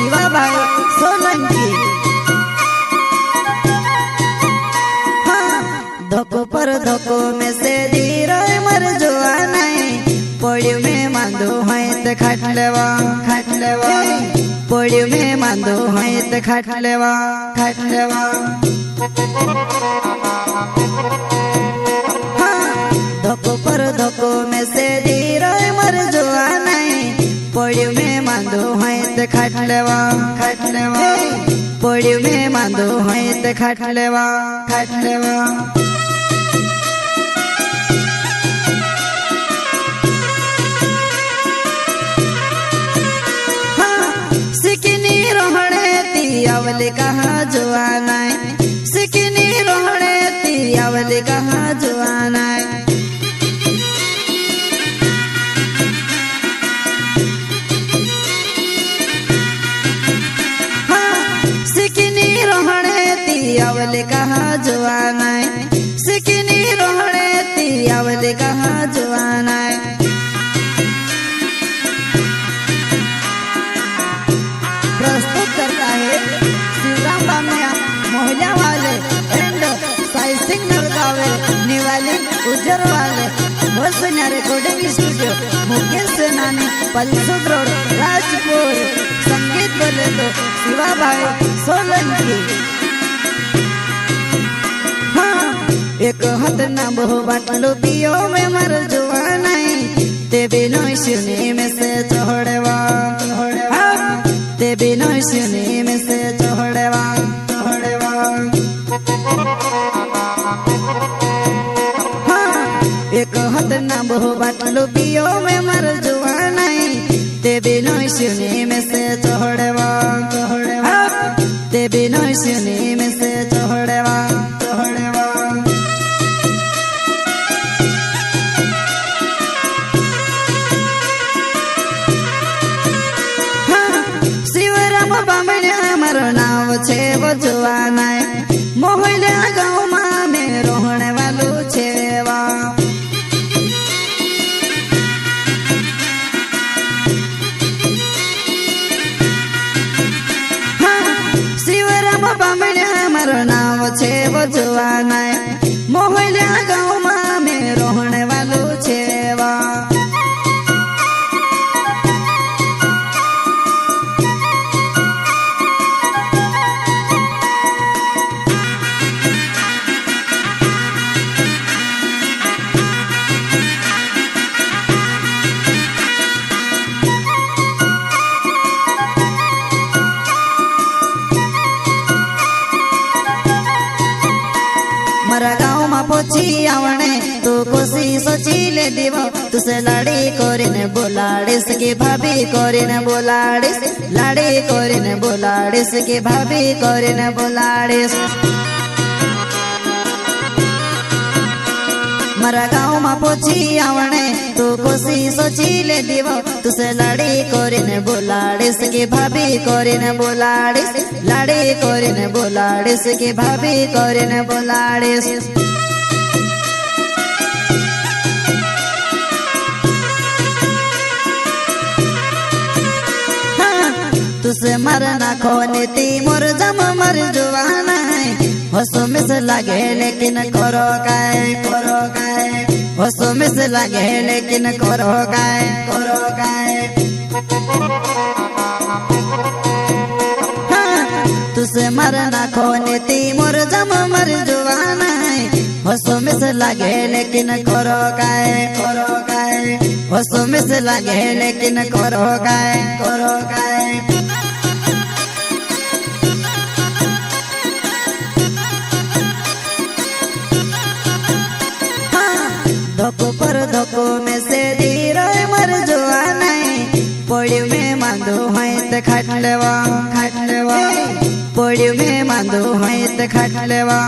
शिवा भाई सोलंकी। हाँ धोको पर धोको में से धीरो मर जुआ नहीं पोड़ी में मांदो है तो खाट लेवा पोड़ी में मांदो है तो खाट लेवा धोको पर धोको में से धीरो मर जुआ नहीं पोड़ी में मांदो है तो खाट लेवा पोड़ी में मांदो है तो खाट लेवा सिकनी रोहणे ती अवली कहाँ जुआना सिकनी रोहणे ती अवली कहाँ जुआना सिकनी रोहणे ती अवली कहाँ जुआना सिकनी रोहणे ती अवली कहाँ जुआना प्रस्तुत करता है शिवराम बामया मोहल्ला वाले एंड साई सिंह नरगावे निवाली उज्जर वाले वसन्या रिकॉर्डिंग स्टूडियो मुकेश सेनानी पलसुद रोड राजपुर। संगीत बोले तो शिवा भाई सोलंकी। हाँ एक हाथ ना बहु बाटलो पियो में मर जुआ नहीं ते बिनो सुनी में से चढ़वा ते बिनो सुनी में से चढ़वा हाँ एक हाथ ना बहु बाटलो पियो में मर जुआ नहीं ते बिनो सुनी में से चढ़वा ते बिनो सुनी में से चढ़वा मारो नाव छे वो जुआना मोहल्ला गाँव में रोहने वालू छेवा। हाँ शिवराम बामण्या मारो नाव छे वो जुआना मोहल्ला गाँव में रोहने वालू छेवा। मारा गाँव में पोछी आवने तू कोसी सोची ले दीव तुसे लाड़ी कोरिने बोलाड़िस की भाभी कोरिने बोलाड़िस लाड़ी कोरिने बोलाड़िस की भाभी कोरिने बोलाड़िस। मारा गाँव में पोछी आवने तू कोसी सोची ले दीव तुसे लाड़ी कोरिने बोलाड़िस की भाभी कोरिने बोलाड़िस लाड़ी कोरिने बोलाड़िस की भाभी कोरिने बोलाड़िस। तुसे मरना खोने ती मोर जम मर जुआना हसो मिस लगे लेकिन करो काय हसो मिस लगे लेकिन करो काय हाँ तुसे मरना खोने ती मोर जम मर जुआना हसो मिस लगे लेकिन करो काय हसो मिस लगे लेकिन करो काय धोको पर धोको में से धीरो मर जुआ नहीं पोड़ी में मांदो है तो खाट लेवा पोड़ी में मांदो है तो खाट लेवा।